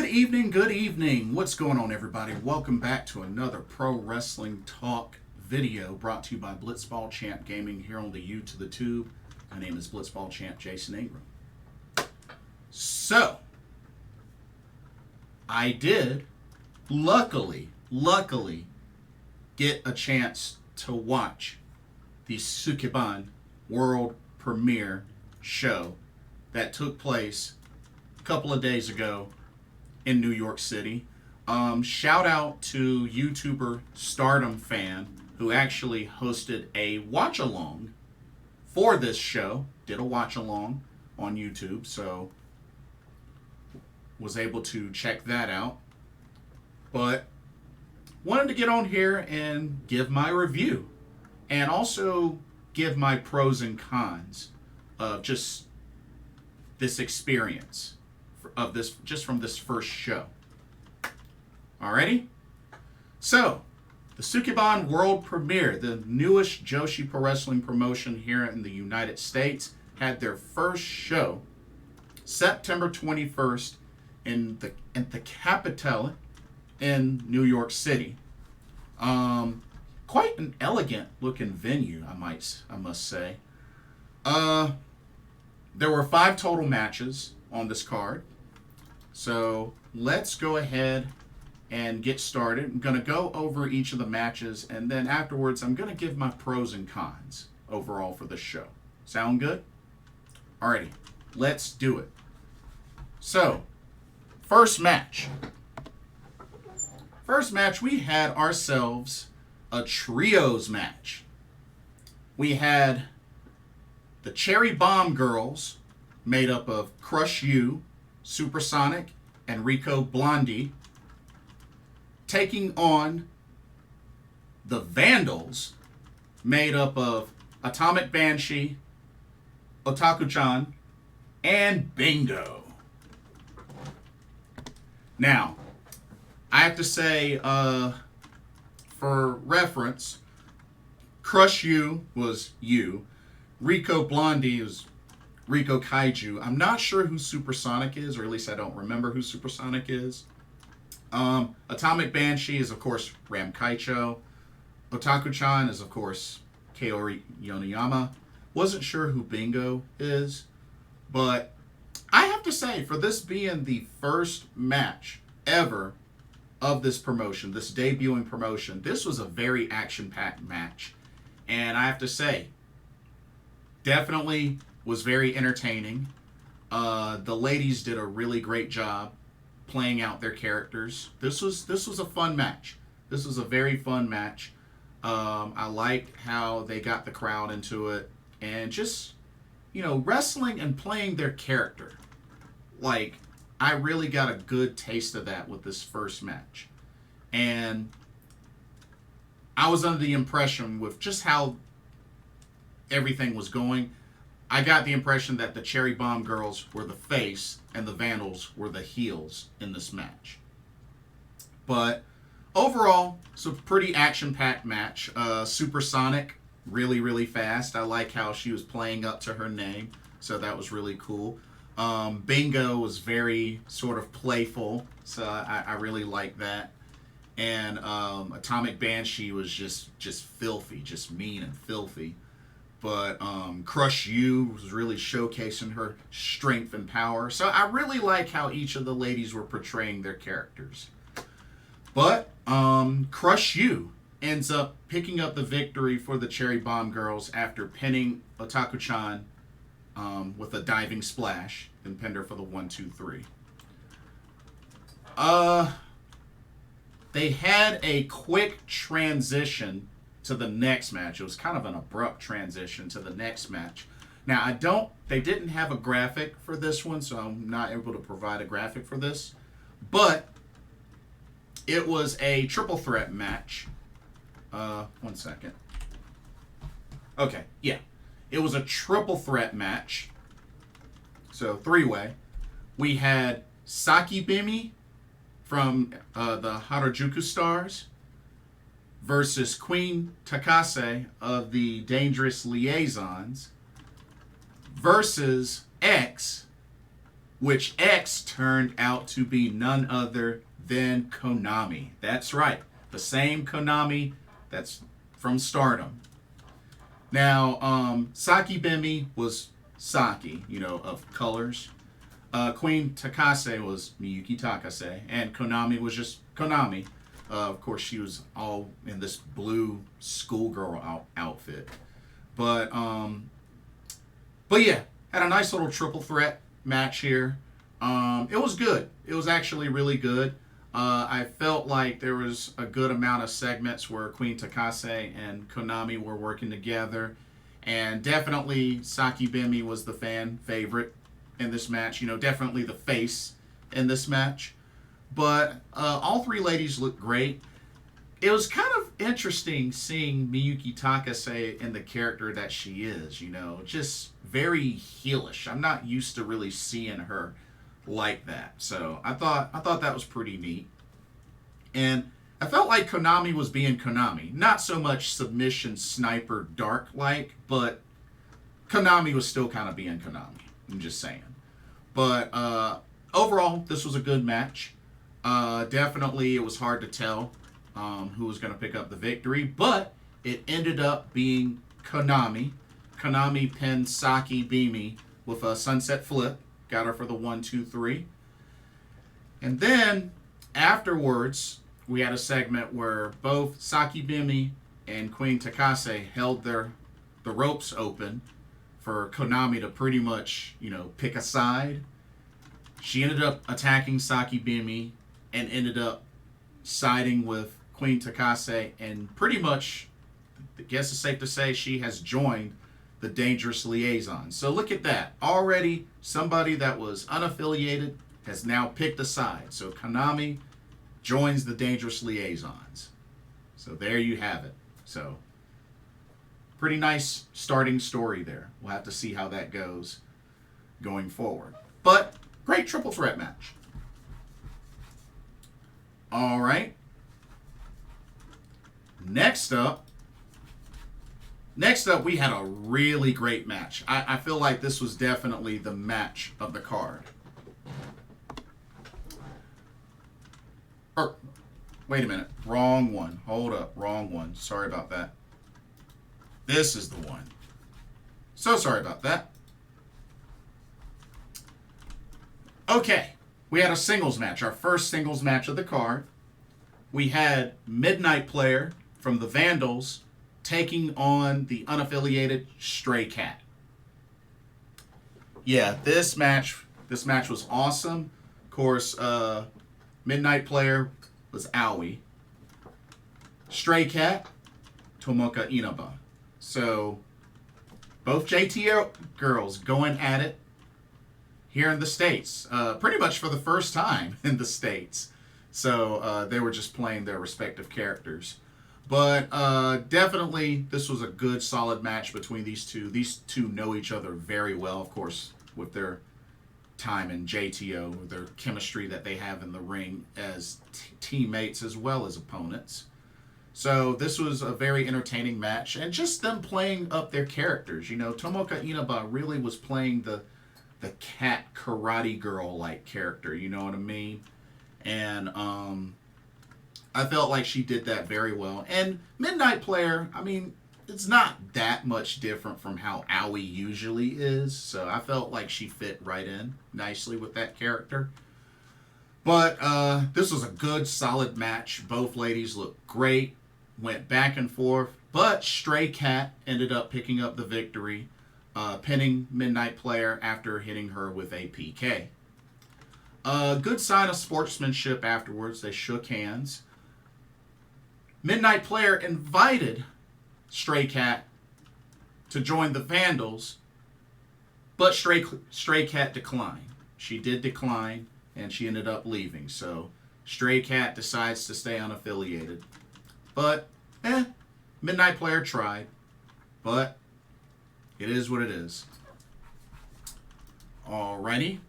Good evening. What's going on, everybody? Welcome back to another Pro Wrestling Talk video brought to you by Blitzball Champ Gaming here on the U to the Tube. My name is Blitzball Champ Jason Ingram. So, I did, luckily, get a chance to watch the Sukeban World Premiere show that took place a couple of days ago in New York City. Shout out to YouTuber Stardom Fan who actually hosted a watch along for this show. Did a watch along on YouTube, so was able to check that out. But wanted to get on here and give my review and also give my pros and cons of just this experience of this, just from this first show. Alrighty? So, the Sukeban World Premiere, the newest joshi pro wrestling promotion here in the United States, had their first show September 21st in the Capitol in New York City. Quite an elegant looking venue, I must say. There were 5 total matches on this card. So let's go ahead and get started. I'm going to go over each of the matches, and then afterwards I'm going to give my pros and cons overall for the show. Sound good? Alrighty, let's do it. So, first match. We had ourselves a trios match. We had the Cherry Bomb Girls, made up of Crush You, Supersonic, and Riko Blondie, taking on the Vandals, made up of Atomic Banshee, Otaku-chan, and Bingo. Now, I have to say, for reference, Crush You was you, Riko Blondie was Riko Kaiju. I'm not sure who Supersonic is, or at least I don't remember who Supersonic is. Atomic Banshee is, of course, Ram Kaicho. Otaku-chan is, of course, Kaori Yoneyama. Wasn't sure who Bingo is, but I have to say, for this being the first match ever of this promotion, this debuting promotion, this was a very action-packed match. And I have to say, definitely was very entertaining. The ladies did a really great job playing out their characters. This was a fun match. This was a very fun match. I liked how they got the crowd into it, and just, wrestling and playing their character. Like, I really got a good taste of that with this first match. And I was under the impression, with just how everything was going, I got the impression that the Cherry Bomb Girls were the face and the Vandals were the heels in this match. But overall, it's a pretty action-packed match. Supersonic, really fast. I like how she was playing up to her name, so that was really cool. Bingo was very sort of playful, so I really like that. And Atomic Banshee was just filthy, just mean and filthy. But Crush You was really showcasing her strength and power. So I really like how each of the ladies were portraying their characters. But Crush You ends up picking up the victory for the Cherry Bomb Girls after pinning Otaku-chan with a diving splash and pinned her for the 1-2-3. They had a quick transition to the next match. It was kind of an abrupt transition to the next match. Now, they didn't have a graphic for this one, so I'm not able to provide a graphic for this. But it was a triple threat match. One second. Okay, yeah. It was a triple threat match. So, 3-way. We had Saki Bimi from the Harajuku Stars versus Queen Takase of the Dangerous Liaisons versus X which X turned out to be none other than Konami. That's right, the same Konami that's from Stardom. Now, Saki Bimi was Saki, of colors. Queen Takase was Miyuki Takase, and Konami was just Konami. Of course, she was all in this blue schoolgirl outfit. But yeah, had a nice little triple threat match here. It was good. It was actually really good. I felt like there was a good amount of segments where Queen Takase and Konami were working together. And definitely Saki Bimi was the fan favorite in this match. Definitely the face in this match. But all three ladies looked great. It was kind of interesting seeing Miyuki Takase in the character that she is, just very heelish. I'm not used to really seeing her like that. So I thought that was pretty neat. And I felt like Konami was being Konami. Not so much submission sniper dark like, but Konami was still kind of being Konami. I'm just saying. But overall, this was a good match. Definitely, it was hard to tell who was going to pick up the victory, but it ended up being Konami. Konami pinned Saki Bimi with a sunset flip. Got her for the 1, 2, 3. And then afterwards, we had a segment where both Saki Bimi and Queen Takase held the ropes open for Konami to pretty much, pick a side. She ended up attacking Saki Bimi and ended up siding with Queen Takase, and pretty much, I guess it's safe to say, she has joined the Dangerous Liaisons. So look at that. Already, somebody that was unaffiliated has now picked a side. So Konami joins the Dangerous Liaisons. So there you have it. So pretty nice starting story there. We'll have to see how that goes going forward. But great triple threat match. All right. Next up, we had a really great match. I feel like this was definitely the match of the card. Wait a minute. Wrong one. Hold up. Wrong one. Sorry about that. This is the one. So sorry about that. Okay. We had a singles match. Our first singles match of the card. We had Midnight Player from the Vandals taking on the unaffiliated Stray Cat. Yeah, this match was awesome. Of course, Midnight Player was Aoi. Stray Cat, Tomoka Inaba. So, both JTO girls going at it here in the States. Pretty much for the first time in the States. So, they were just playing their respective characters. But definitely, this was a good, solid match between these two. These two know each other very well, of course, with their time in JTO, their chemistry that they have in the ring as teammates as well as opponents. So this was a very entertaining match, and just them playing up their characters. Tomoka Inaba really was playing the cat karate girl-like character, you know what I mean? And I felt like she did that very well. And Midnight Player, I mean, it's not that much different from how Aoi usually is. So I felt like she fit right in nicely with that character. But this was a good, solid match. Both ladies looked great. Went back and forth. But Stray Cat ended up picking up the victory, pinning Midnight Player after hitting her with a PK. Good sign of sportsmanship afterwards. They shook hands. Midnight Player invited Stray Cat to join the Vandals, but Stray Cat declined. She did decline, and she ended up leaving. So Stray Cat decides to stay unaffiliated. But, Midnight Player tried. But it is what it is. Alrighty.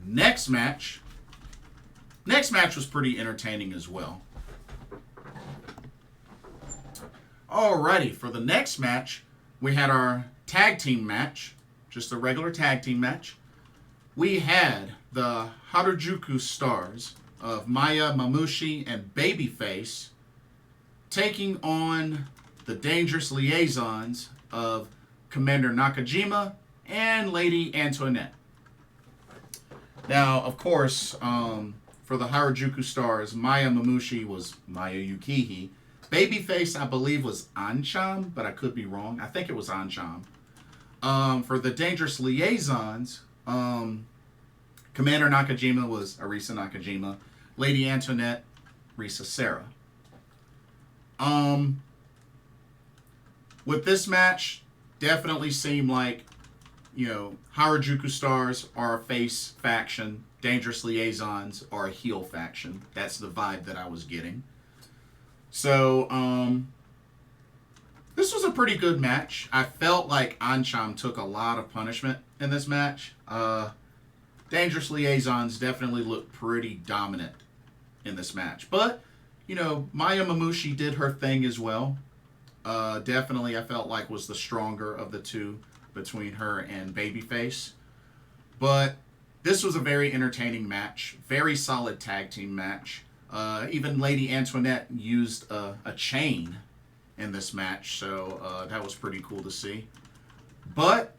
Next match was pretty entertaining as well. Alrighty, for the next match, we had our tag team match. just a regular tag team match. We had the Harajuku stars of Maya, Mamushi, and Babyface taking on the dangerous liaisons of Commander Nakajima and Lady Antoinette. Now, of course, for the Harajuku stars, Maya Mamushi was Maya Yukihi. Babyface, I believe, was Ancham, but I could be wrong. I think it was Ancham. For the dangerous liaisons, Commander Nakajima was Arisa Nakajima. Lady Antoinette, Risa Sarah. With this match, definitely seemed like, Harajuku stars are a face faction. Dangerous liaisons are a heel faction. That's the vibe that I was getting. So, this was a pretty good match. I felt like Ancham took a lot of punishment in this match. Dangerous liaisons definitely looked pretty dominant in this match. But, Maya Mamushi did her thing as well. Definitely, I felt like was the stronger of the two between her and Babyface. But this was a very entertaining match. Very solid tag team match. Even Lady Antoinette used a chain in this match, so that was pretty cool to see. But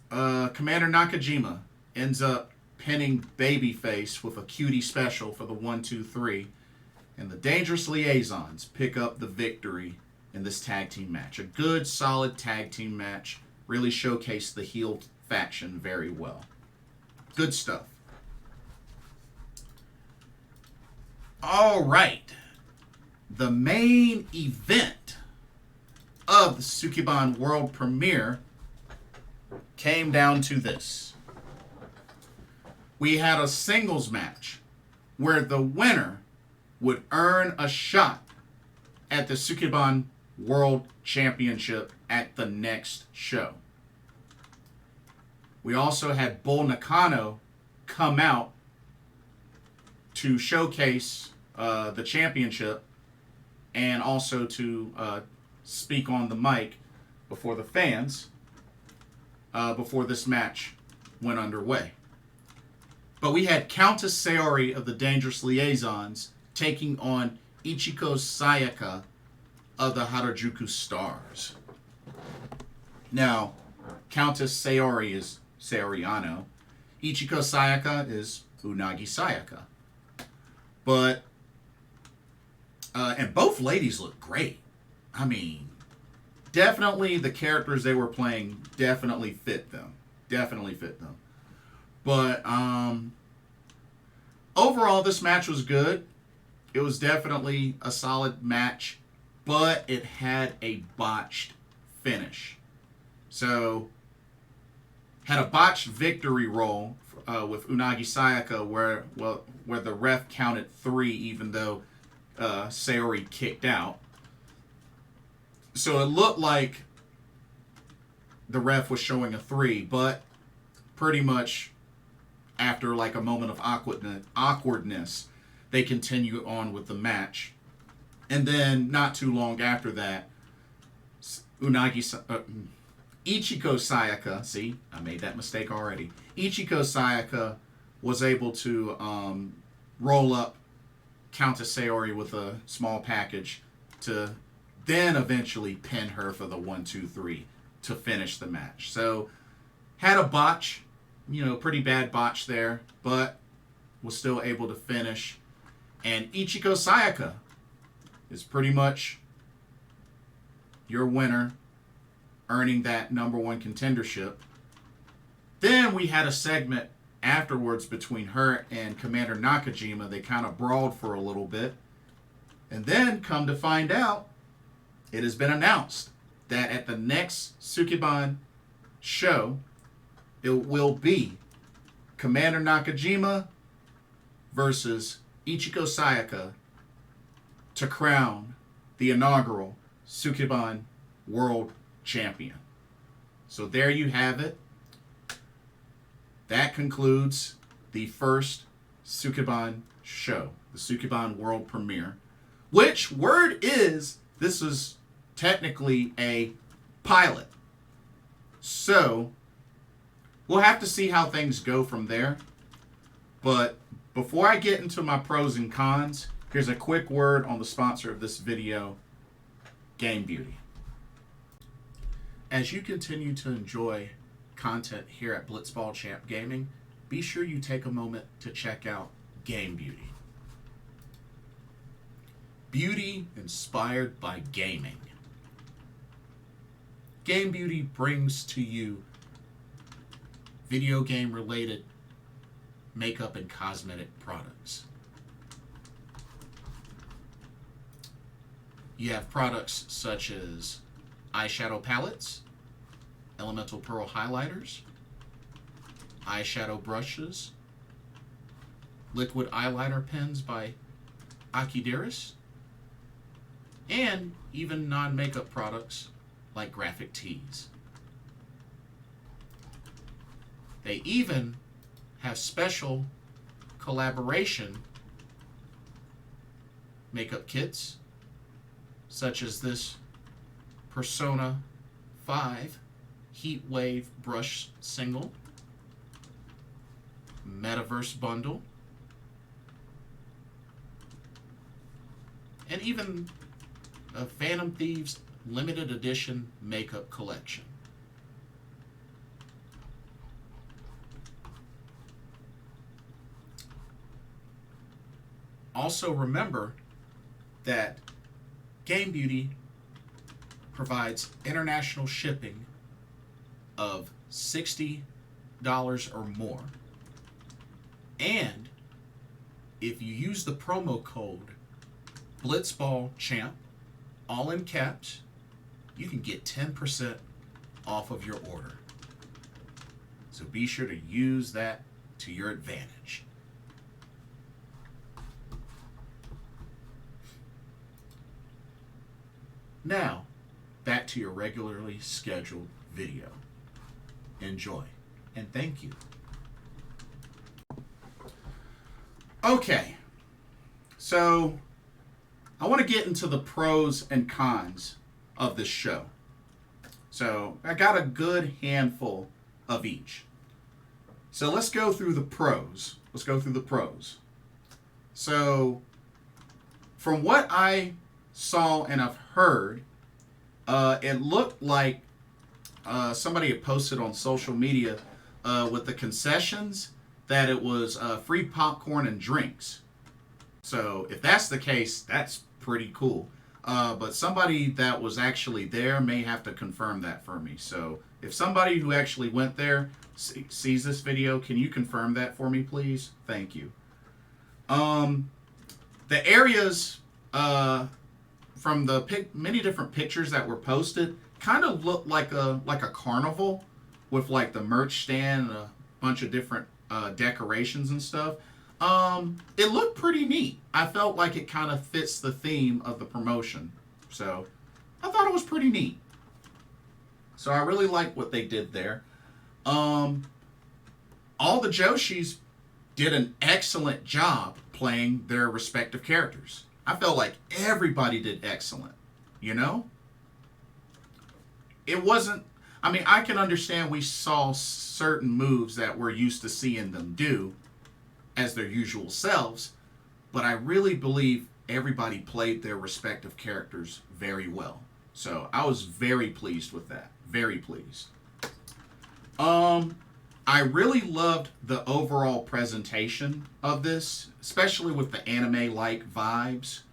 Commander Nakajima ends up pinning Babyface with a cutie special for the 1-2-3, and the Dangerous Liaisons pick up the victory in this tag team match. A good, solid tag team match. Really showcased the heel faction very well. Good stuff. All right. The main event of the Sukeban World Premiere came down to this. We had a singles match where the winner would earn a shot at the Sukeban World Championship at the next show. We also had Bull Nakano come out to showcase the championship and also to speak on the mic before the fans before this match went underway. But we had Countess Saori of the Dangerous Liaisons taking on Ichigo Sayaka of the Harajuku Stars. Now, Countess Saori is Saoriano. Ichigo Sayaka is Unagi Sayaka. But, and both ladies look great. I mean, definitely the characters they were playing definitely fit them. Definitely fit them. But, overall, this match was good. It was definitely a solid match, but it had a botched finish. So, had a botched victory roll with Unagi Sayaka where the ref counted 3 even though Saori kicked out. So it looked like the ref was showing a 3, but pretty much after like a moment of awkwardness, they continue on with the match. And then not too long after that, Ichigo Sayaka, see, I made that mistake already. Ichigo Sayaka was able to roll up Countess Saori with a small package to then eventually pin her for the 1-2-3 to finish the match. So, had a botch, pretty bad botch there, but was still able to finish. And Ichigo Sayaka is pretty much your winner, earning that number 1 contendership. Then we had a segment afterwards between her and Commander Nakajima. They kind of brawled for a little bit. And then, come to find out, it has been announced that at the next Sukeban show, it will be Commander Nakajima versus Ichigo Sayaka to crown the inaugural Sukeban World Champion. So there you have it. That concludes the first Sukeban show, the Sukeban World Premiere. Which, word is, this is technically a pilot. So, we'll have to see how things go from there. But before I get into my pros and cons, here's a quick word on the sponsor of this video, Game Beauty. As you continue to enjoy content here at Blitzball Champ Gaming, be sure you take a moment to check out Game Beauty. Beauty inspired by gaming. Game Beauty brings to you video game related makeup and cosmetic products. You have products such as eyeshadow palettes, elemental pearl highlighters, eyeshadow brushes, liquid eyeliner pens by Akideris, and even non-makeup products like graphic tees. They even have special collaboration makeup kits, such as this Persona 5 Heat Wave Brush Single, Metaverse Bundle, and even a Phantom Thieves Limited Edition Makeup Collection. Also remember that Game Beauty provides international shipping of $60 or more. And if you use the promo code BlitzballChamp, all in caps, you can get 10% off of your order. So be sure to use that to your advantage. Now, back to your regularly scheduled video. Enjoy, and thank you. Okay, so I want to get into the pros and cons of this show. So I got a good handful of each. So let's go through the pros. So from what I saw and I've heard, it looked like somebody had posted on social media with the concessions that it was free popcorn and drinks. So if that's the case, that's pretty cool. But somebody that was actually there may have to confirm that for me. So if somebody who actually went there sees this video, can you confirm that for me, please? Thank you. The areas from the many different pictures that were posted kind of looked like a carnival with like the merch stand and a bunch of different decorations and stuff. It looked pretty neat. I felt like it kind of fits the theme of the promotion. So I thought it was pretty neat. So I really like what they did there. All the Joshis did an excellent job playing their respective characters. I felt like everybody did excellent, you know? It wasn't, I mean, I can understand we saw certain moves that we're used to seeing them do as their usual selves, but I really believe everybody played their respective characters very well. So I was very pleased with that. Very pleased. I really loved the overall presentation of this, especially with the anime-like vibes.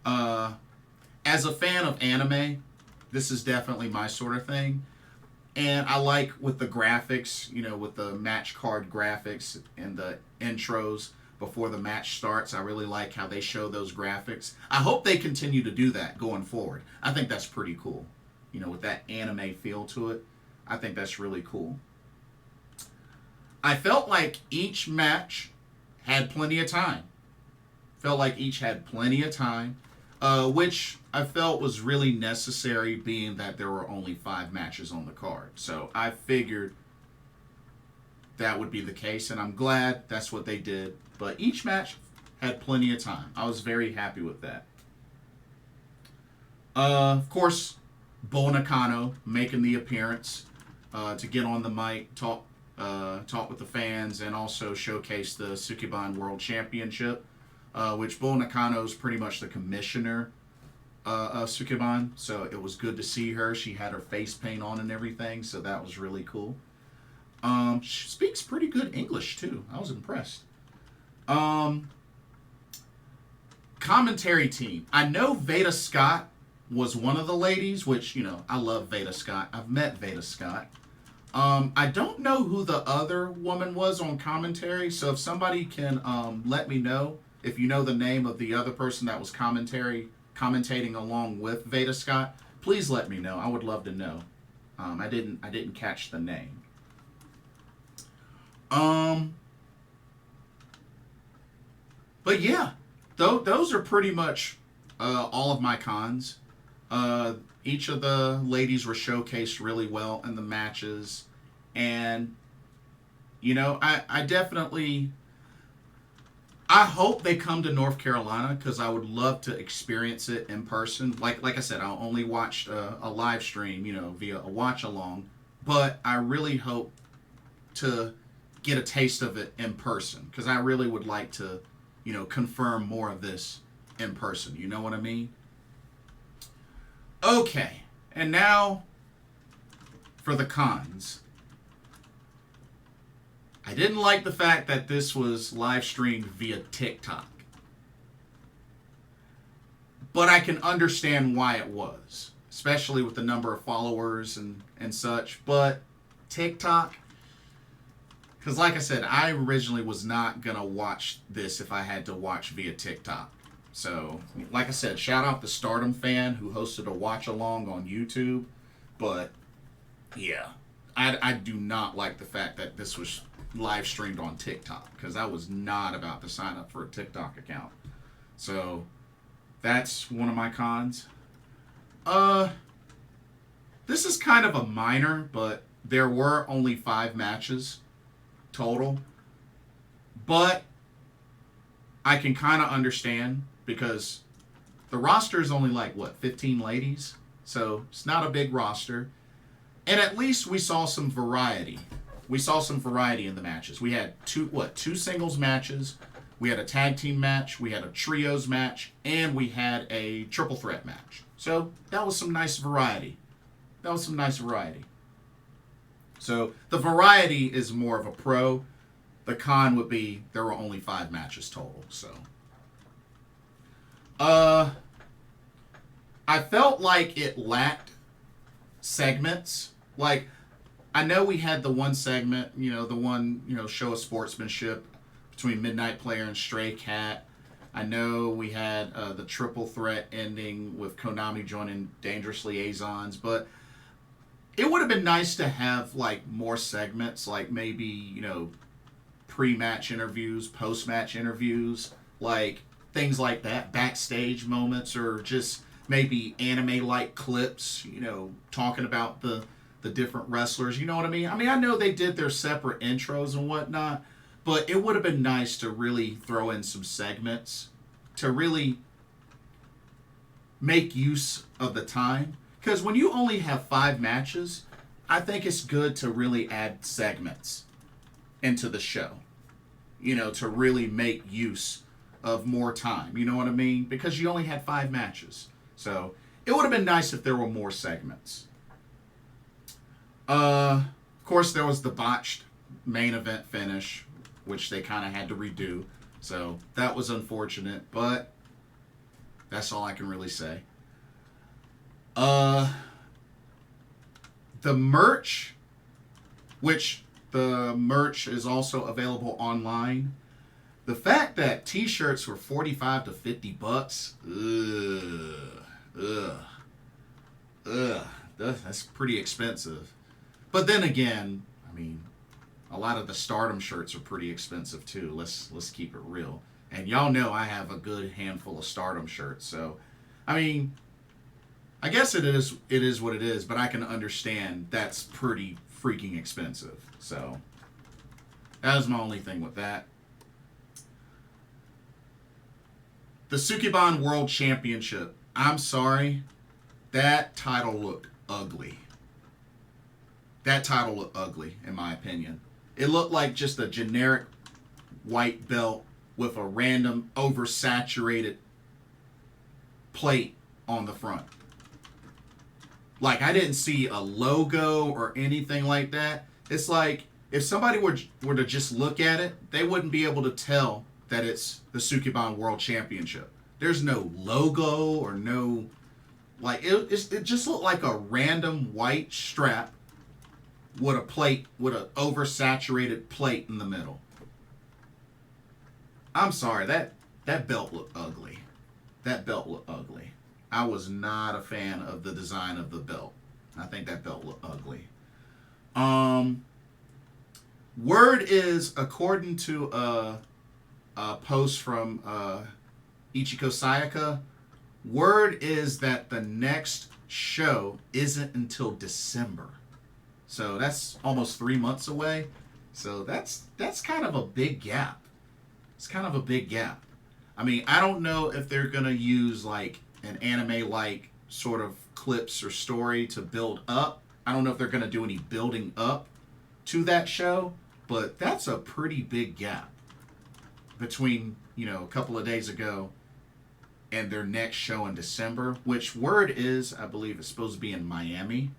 As a fan of anime, this is definitely my sort of thing. And I like with the graphics, you know, with the match card graphics and the intros before the match starts. I really like how they show those graphics. I hope they continue to do that going forward. I think that's pretty cool. You know, with that anime feel to it. I think that's really cool. I felt like each match had plenty of time. Which I felt was really necessary, being that there were only 5 matches on the card. So I figured that would be the case, and I'm glad that's what they did. But each match had plenty of time. I was very happy with that. Of course, Bull Nakano making the appearance to get on the mic, talk talk with the fans, and also showcase the Sukeban World Championship, which Bull Nakano is pretty much the commissioner of Sukeban. So it was good to see her. She had her face paint on and everything, so that was really cool. She speaks pretty good English too. I was impressed. Commentary team. I know Veda Scott was one of the ladies, which, you know, I love Veda Scott. I've met Veda Scott. I don't know who the other woman was on commentary, so if somebody can let me know if you know the name of the other person that was commentating along with Veda Scott, please let me know. I would love to know. I didn't catch the name. But yeah, those are pretty much all of my cons. Each of the ladies were showcased really well in the matches, and you know, I definitely, I hope they come to North Carolina, because I would love to experience it in person. Like I said, I only watched a live stream, you know, via a watch along, but I really hope to get a taste of it in person, because I really would like to, you know, confirm more of this in person. You know what I mean? Okay, and now for the cons. I didn't like the fact that this was live streamed via TikTok, but I can understand why it was, especially with the number of followers and such. But TikTok, because like I said, I originally was not going to watch this if I had to watch via TikTok. So, like I said, shout out the Stardom fan who hosted a watch along on YouTube. But, yeah, I do not like the fact that this was live streamed on TikTok, because I was not about to sign up for a TikTok account. So, that's one of my cons. This is kind of a minor, but there were only 5 matches total. But I can kind of understand, because the roster is only like, what, 15 ladies? So it's not a big roster. And at least we saw some variety. We saw some variety in the matches. We had two singles matches. We had a tag team match. We had a trios match. And we had a triple threat match. So that was some nice variety. So the variety is more of a pro. The con would be there were only 5 matches total. So I felt like it lacked segments. Like, I know we had the one segment, you know, the one, you know, show of sportsmanship between Midnight Player and Stray Cat. I know we had the triple threat ending with Konami joining Dangerous Liaisons, but it would have been nice to have, like, more segments, like maybe, you know, pre-match interviews, post-match interviews, like things like that, backstage moments, or just maybe anime-like clips, you know, talking about the different wrestlers, you know what I mean? I mean, I know they did their separate intros and whatnot, but it would have been nice to really throw in some segments to really make use of the time. Because when you only have 5 matches, I think it's good to really add segments into the show, you know, to really make use of more time, you know what I mean? Because you only had 5 matches. So it would have been nice if there were more segments. Of course, there was the botched main event finish, which they kind of had to redo. So that was unfortunate, but that's all I can really say. The merch, which the merch is also available online. The fact that t-shirts were $45 to $50, that's pretty expensive. But then again, I mean, a lot of the Stardom shirts are pretty expensive too. Let's keep it real. And y'all know I have a good handful of Stardom shirts. So, I mean, I guess it is what it is, but I can understand that's pretty freaking expensive. So, that was my only thing with that. The Sukeban World Championship. I'm sorry. That title looked ugly. That title looked ugly, in my opinion. It looked like just a generic white belt with a random oversaturated plate on the front. Like, I didn't see a logo or anything like that. It's like, if somebody were to just look at it, they wouldn't be able to tell that it's the Sukeban World Championship. There's no logo or no, like, it just looked like a random white strap with a plate, with an oversaturated plate in the middle. I'm sorry, that belt looked ugly. That belt looked ugly. I was not a fan of the design of the belt. I think that belt looked ugly. Word is, according to a post from Ichigo Sayaka, word is that the next show isn't until December. So that's almost 3 months away. So that's kind of a big gap. It's kind of a big gap. I mean, I don't know if they're going to use like an anime-like sort of clips or story to build up. I don't know if they're going to do any building up to that show, but that's a pretty big gap between, you know, a couple of days ago and their next show in December, which word is, I believe it's supposed to be in Miami,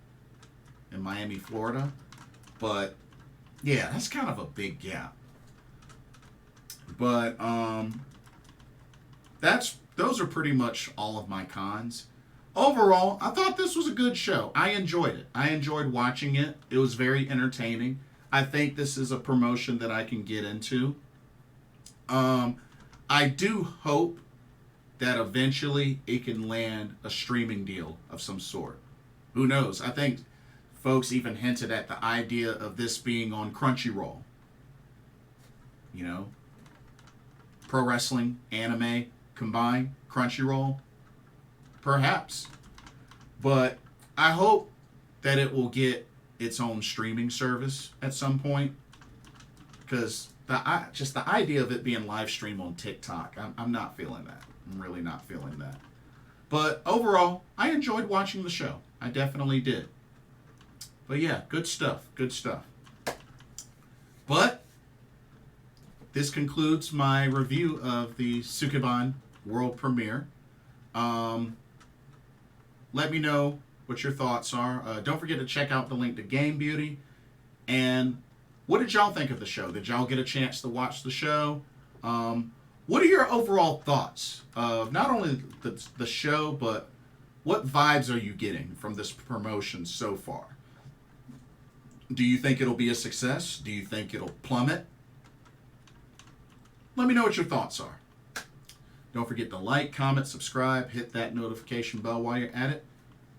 Florida. But yeah, that's kind of a big gap. But those are pretty much all of my cons. Overall, I thought this was a good show. I enjoyed it. I enjoyed watching it. It was very entertaining. I think this is a promotion that I can get into. I do hope that eventually it can land a streaming deal of some sort. Who knows? I think folks even hinted at the idea of this being on Crunchyroll. You know? Pro wrestling, anime, combined, Crunchyroll. Perhaps. But I hope that it will get its own streaming service at some point. Because just the idea of it being live streamed on TikTok, I'm not feeling that. I'm really not feeling that. But overall, I enjoyed watching the show. I definitely did. But yeah, good stuff. Good stuff. But this concludes my review of the Sukeban World Premiere. Let me know what your thoughts are. Don't forget to check out the link to Game Beauty. And what did y'all think of the show? Did y'all get a chance to watch the show? What are your overall thoughts of not only the show, but what vibes are you getting from this promotion so far? Do you think it'll be a success? Do you think it'll plummet? Let me know what your thoughts are. Don't forget to like, comment, subscribe, hit that notification bell while you're at it.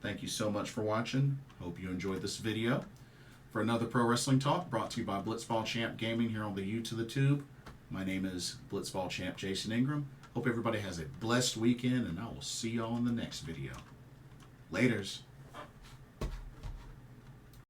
Thank you so much for watching. Hope you enjoyed this video. For another Pro Wrestling Talk brought to you by Blitzball Champ Gaming here on the U to the Tube. My name is Blitzball Champ Jason Ingram. Hope everybody has a blessed weekend, and I will see y'all in the next video. Laters.